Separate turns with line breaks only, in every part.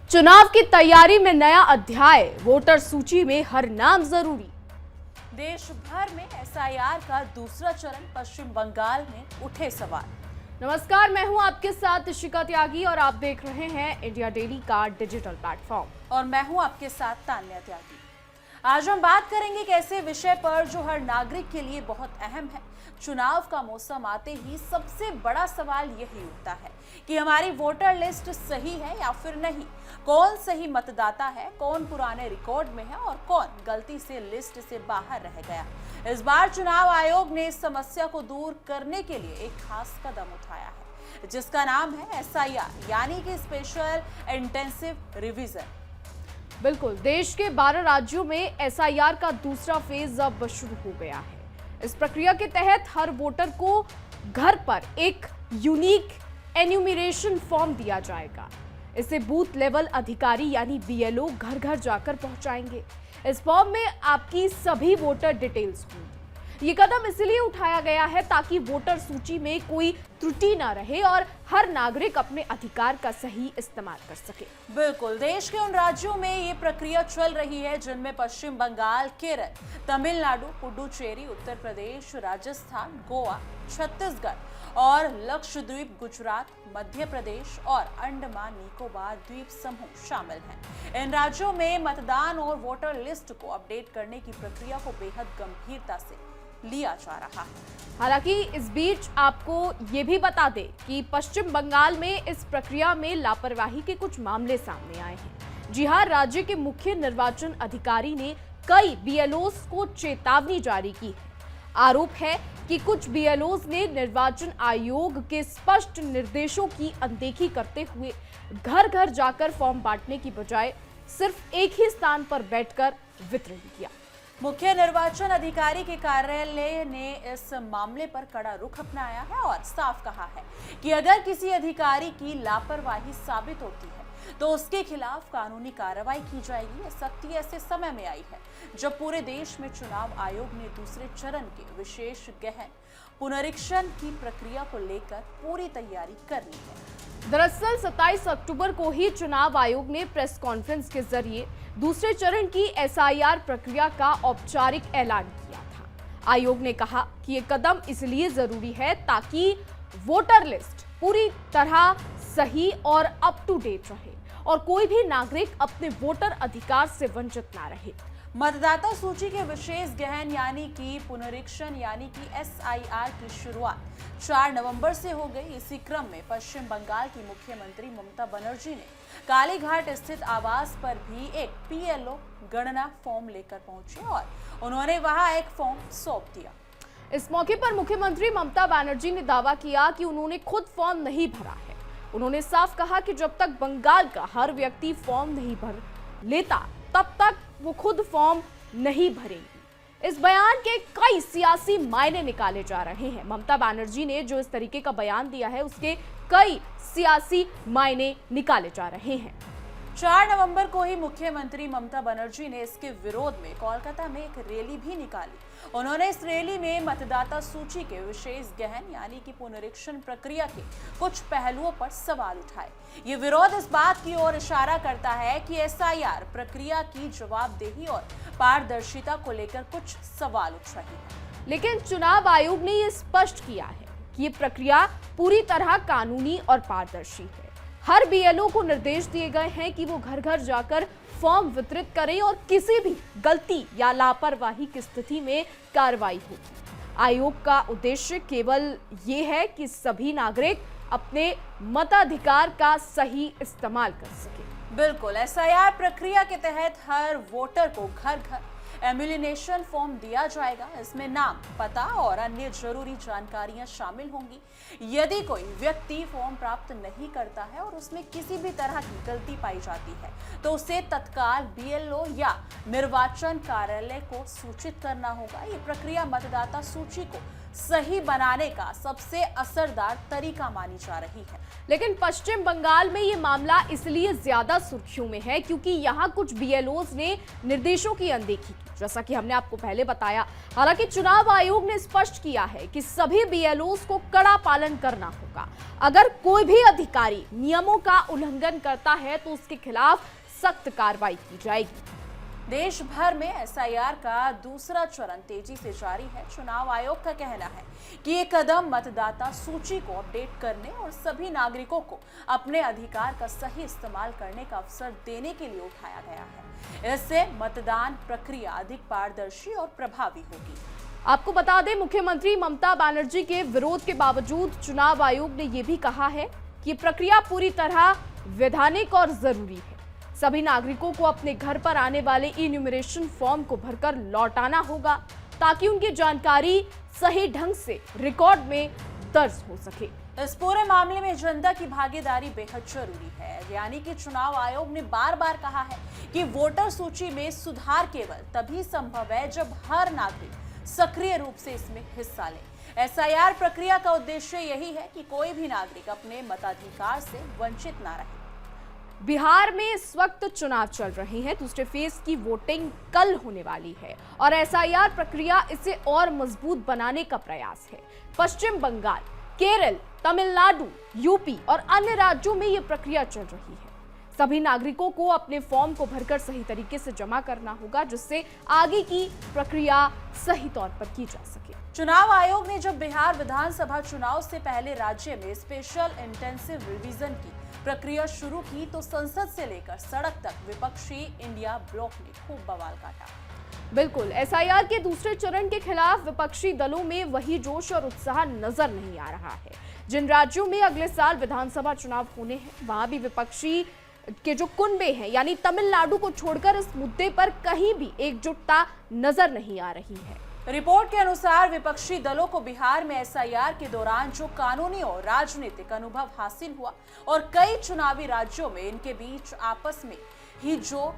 चुनाव की तैयारी में नया अध्याय, वोटर सूची में हर नाम जरूरी।
देश भर में एसआईआर का दूसरा चरण, पश्चिम बंगाल में उठे सवाल।
नमस्कार, मैं हूं आपके साथ शिखा त्यागी और आप देख रहे हैं इंडिया डेली का डिजिटल प्लेटफॉर्म।
और मैं हूं आपके साथ तान्या त्यागी। आज हम बात करेंगे एक ऐसे विषय पर जो हर नागरिक के लिए बहुत अहम है। चुनाव का मौसम आते ही सबसे बड़ा सवाल यही उठता है कि हमारी वोटर लिस्ट सही है या फिर नहीं। कौन सही मतदाता है, कौन पुराने रिकॉर्ड में है और कौन गलती से लिस्ट से बाहर रह गया। इस बार चुनाव आयोग ने इस समस्या को दूर करने के लिए एक खास कदम उठाया है, जिसका नाम है एसआईआर, यानी कि स्पेशल इंटेंसिव रिवीजन।
बिल्कुल, देश के 12 राज्यों में एसआईआर का दूसरा फेज अब शुरू हो गया है। इस प्रक्रिया के तहत हर वोटर को घर पर एक यूनिक एन्यूमरेशन फॉर्म दिया जाएगा। इसे बूथ लेवल अधिकारी यानी बीएलओ घर घर जाकर पहुंचाएंगे। इस फॉर्म में आपकी सभी वोटर डिटेल्स होंगी। ये कदम इसलिए उठाया गया है ताकि वोटर सूची में कोई त्रुटि न रहे और हर नागरिक अपने अधिकार का सही इस्तेमाल कर सके।
बिल्कुल, देश के उन राज्यों में ये प्रक्रिया चल रही है जिनमें पश्चिम बंगाल, केरल, तमिलनाडु, पुडुचेरी, उत्तर प्रदेश, राजस्थान, गोवा, छत्तीसगढ़ और लक्षद्वीप, गुजरात, मध्य प्रदेश और अंडमान निकोबार द्वीप समूह शामिल हैं। इन राज्यों में मतदान और वोटर लिस्ट को अपडेट करने की प्रक्रिया को बेहद गंभीरता से लिया जा रहा है।
हालांकि इस बीच आपको ये भी बता दें कि पश्चिम बंगाल में इस प्रक्रिया में लापरवाही के कुछ मामले सामने आए हैं। जी हां, राज्य के मुख्य निर्वाचन अधिकारी ने कई बीएलओस को चेतावनी जारी की है। आरोप है कि कुछ बीएलओस ने निर्वाचन आयोग के स्पष्ट निर्देशों की अनदेखी करते हुए घर घर जाकर फॉर्म बांटने की बजाय सिर्फ एक ही स्थान पर बैठकर वितरण किया।
मुख्य निर्वाचन अधिकारी के कार्यालय ने इस मामले पर कड़ा रुख अपनाया है और साफ कहा है कि अगर किसी अधिकारी की लापरवाही साबित होती है तो उसके खिलाफ कानूनी कार्रवाई की जाएगी। ये सख्ती ऐसे समय में आई है जब पूरे देश में चुनाव आयोग ने दूसरे चरण के विशेष गहन पुनरीक्षण की प्रक्रिया को लेकर पूरी तैयारी कर ली है।
दरअसल 27 अक्टूबर को ही चुनाव आयोग ने प्रेस कॉन्फ्रेंस के जरिए दूसरे चरण की एसआईआर प्रक्रिया का औपचारिक ऐलान किया था। आयोग ने कहा कि ये कदम इसलिए जरूरी है ताकि वोटर लिस्ट पूरी तरह सही और अप टू डेट रहे और कोई भी नागरिक अपने वोटर अधिकार से वंचित ना रहे।
मतदाता सूची के विशेष गहन यानी कि पुनरीक्षण यानी कि एसआईआर की शुरुआत 4 नवंबर से हो गई। इसी क्रम में पश्चिम बंगाल की मुख्यमंत्री ममता बनर्जी ने कालीघाट स्थित आवास पर भी एक पीएलओ गणना फॉर्म लेकर पहुंचे और उन्होंने वहां एक फॉर्म सौंप दिया।
इस मौके पर मुख्यमंत्री ममता बनर्जी ने दावा किया कि उन्होंने खुद फॉर्म नहीं भरा है। उन्होंने साफ कहा कि जब तक बंगाल का हर व्यक्ति फॉर्म नहीं भर लेता तब तक वो खुद फॉर्म नहीं भरेंगी। इस बयान के कई सियासी मायने निकाले जा रहे हैं। ममता बनर्जी ने जो इस तरीके का बयान दिया है उसके कई सियासी मायने निकाले जा रहे हैं।
4 नवंबर को ही मुख्यमंत्री ममता बनर्जी ने इसके विरोध में कोलकाता में एक रैली भी निकाली। उन्होंने इस रैली में मतदाता सूची के विशेष गहन यानी कि पुनरीक्षण प्रक्रिया के कुछ पहलुओं पर सवाल उठाए। ये विरोध इस बात की ओर इशारा करता है कि एसआईआर प्रक्रिया की जवाबदेही और पारदर्शिता को लेकर कुछ सवाल उठ रहे हैं।
लेकिन चुनाव आयोग ने ये स्पष्ट किया है कि ये प्रक्रिया पूरी तरह कानूनी और पारदर्शी है। हर बीएलओ को निर्देश दिए गए हैं कि वो घर घर जाकर फॉर्म वितरित करें और किसी भी गलती या लापरवाही की स्थिति में कार्रवाई होगी। आयोग का उद्देश्य केवल ये है कि सभी नागरिक अपने मताधिकार का सही इस्तेमाल कर सके।
बिल्कुल, एसआईआर प्रक्रिया के तहत हर वोटर को घर घर एम्यूलिनेशन फॉर्म दिया जाएगा। इसमें नाम, पता और अन्य जरूरी जानकारियां शामिल होंगी। यदि कोई व्यक्ति फॉर्म प्राप्त नहीं करता है और उसमें किसी भी तरह की गलती पाई जाती है तो उसे तत्काल बीएलओ या निर्वाचन कार्यालय को सूचित करना होगा। ये प्रक्रिया मतदाता सूची को सही बनाने का सबसे असरदार तरीका मानी जा रही है।
लेकिन पश्चिम बंगाल में ये मामला इसलिए ज्यादा सुर्खियों में है क्योंकि यहाँ कुछ बीएलओज ने निर्देशों की अनदेखी की, जैसा कि हमने आपको पहले बताया। हालांकि चुनाव आयोग ने स्पष्ट किया है कि सभी बीएलओज को कड़ा पालन करना होगा। अगर कोई भी अधिकारी नियमों का उल्लंघन करता है तो उसके खिलाफ सख्त कार्रवाई की जाएगी।
देश भर में एसआईआर का दूसरा चरण तेजी से जारी है। चुनाव आयोग का कहना है कि ये कदम मतदाता सूची को अपडेट करने और सभी नागरिकों को अपने अधिकार का सही इस्तेमाल करने का अवसर देने के लिए उठाया गया है। इससे मतदान प्रक्रिया अधिक पारदर्शी और प्रभावी होगी।
आपको बता दें, मुख्यमंत्री ममता बनर्जी के विरोध के बावजूद चुनाव आयोग ने यह भी कहा है कि प्रक्रिया पूरी तरह वैधानिक और जरूरी है। सभी नागरिकों को अपने घर पर आने वाले इन्यूमरेशन फॉर्म को भरकर लौटाना होगा ताकि उनकी जानकारी सही ढंग से रिकॉर्ड में दर्ज हो सके।
इस पूरे मामले में जनता की भागीदारी बेहद जरूरी है। यानी कि चुनाव आयोग ने बार बार कहा है कि वोटर सूची में सुधार केवल तभी संभव है जब हर नागरिक सक्रिय रूप से इसमें हिस्सा ले। एसआईआर प्रक्रिया का उद्देश्य यही है कि कोई भी नागरिक अपने मताधिकार से वंचित ना रहे।
बिहार में इस वक्त चुनाव चल रहे हैं। दूसरे फेज की वोटिंग कल होने वाली है और एसआईआर प्रक्रिया इसे और मजबूत बनाने का प्रयास है। पश्चिम बंगाल, केरल, तमिलनाडु, यूपी और अन्य राज्यों में यह प्रक्रिया चल रही है। सभी नागरिकों को अपने फॉर्म को भरकर सही तरीके से जमा करना होगा जिससे आगे की प्रक्रिया सही तौर पर की जा सके।
चुनाव आयोग ने जब बिहार विधानसभा चुनाव से पहले राज्य में स्पेशल इंटेंसिव रिवीजन की प्रक्रिया शुरू की तो संसद से लेकर सड़क तक विपक्षी इंडिया ब्लॉक ने खूब बवाल काटा।
बिल्कुल, एसआईआर के दूसरे चरण के खिलाफ विपक्षी दलों में वही जोश और उत्साह नजर नहीं आ रहा है। जिन राज्यों में अगले साल विधानसभा चुनाव होने हैं वहां भी विपक्षी के जो कुनबे हैं यानी तमिलनाडु को छोड़कर इस मुद्दे पर कहीं भी एकजुटता नजर नहीं आ रही है।
रिपोर्ट के अनुसार विपक्षी दलों को बिहार में एसआईआर के दौरान जो कानूनी और राजनीतिक अनुभव हासिल हुआ और कई चुनावी राज्यों में इनके बीच आपस में ही जो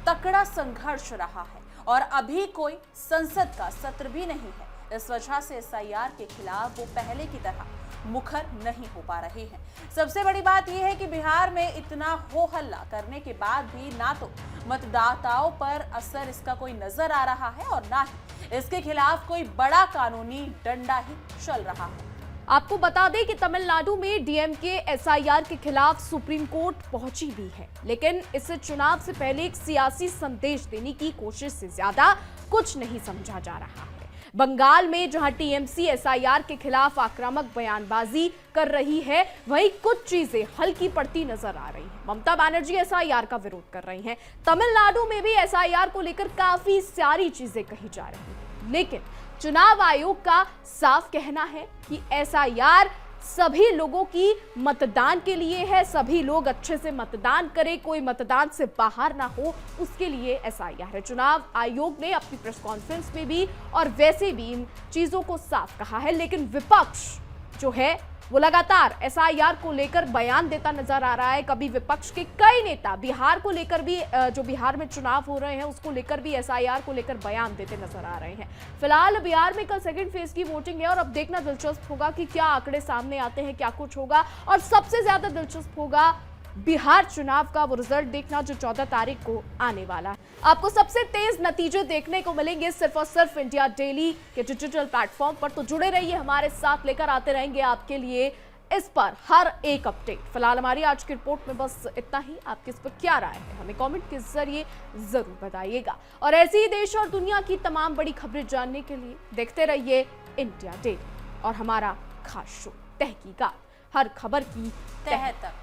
तकड़ा संघर्ष रहा है और अभी कोई संसद का सत्र भी नहीं है, इस वजह से एसआईआर के खिलाफ वो पहले की तरह मुखर नहीं हो पा रहे हैं। सबसे बड़ी बात यह है कि बिहार में इतना हो हल्ला करने के बाद भी ना तो मतदाताओं पर असर इसका कोई नजर आ रहा है और ना ही इसके खिलाफ कोई बड़ा कानूनी डंडा ही चल रहा है।
आपको बता दें कि तमिलनाडु में डीएमके एसआईआर के खिलाफ सुप्रीम कोर्ट पहुंची भी है, लेकिन इसे चुनाव से पहले एक सियासी संदेश देने की कोशिश से ज्यादा कुछ नहीं समझा जा रहा है। बंगाल में जहां टीएमसी एसआईआर के खिलाफ आक्रामक बयानबाजी कर रही है, वहीं कुछ चीजें हल्की पड़ती नजर आ रही हैं। ममता बनर्जी एसआईआर का विरोध कर रही हैं। तमिलनाडु में भी एसआईआर को लेकर काफी सारी चीजें कही जा रही हैं, लेकिन चुनाव आयोग का साफ कहना है कि एसआईआर सभी लोगों की मतदान के लिए है। सभी लोग अच्छे से मतदान करें, कोई मतदान से बाहर ना हो, उसके लिए एसआईआर है। चुनाव आयोग ने अपनी प्रेस कॉन्फ्रेंस में भी और वैसे भी इन चीजों को साफ कहा है, लेकिन विपक्ष जो है वो लगातार एसआईआर को लेकर बयान देता नजर आ रहा है। कभी विपक्ष के कई नेता बिहार को लेकर भी, जो बिहार में चुनाव हो रहे हैं उसको लेकर भी एसआईआर को लेकर बयान देते नजर आ रहे हैं। फिलहाल बिहार में कल सेकंड फेज की वोटिंग है और अब देखना दिलचस्प होगा कि क्या आंकड़े सामने आते हैं, क्या कुछ होगा। और सबसे ज्यादा दिलचस्प होगा बिहार चुनाव का वो रिजल्ट देखना जो 14 तारीख को आने वाला है। आपको सबसे तेज नतीजे देखने को मिलेंगे सिर्फ और सिर्फ इंडिया डेली के डिजिटल प्लेटफॉर्म पर, तो जुड़े रहिए हमारे साथ, लेकर आते रहेंगे आपके लिए इस पर हर एक अपडेट। फिलहाल हमारी आज की रिपोर्ट में बस इतना ही। आपकी इस पर क्या राय है हमें कमेंट के जरिए जरूर बताइएगा और ऐसी ही देश और दुनिया की तमाम बड़ी खबरें जानने के लिए देखते रहिए इंडिया डेली और हमारा खास शो तहकीकात, हर खबर की तह तक।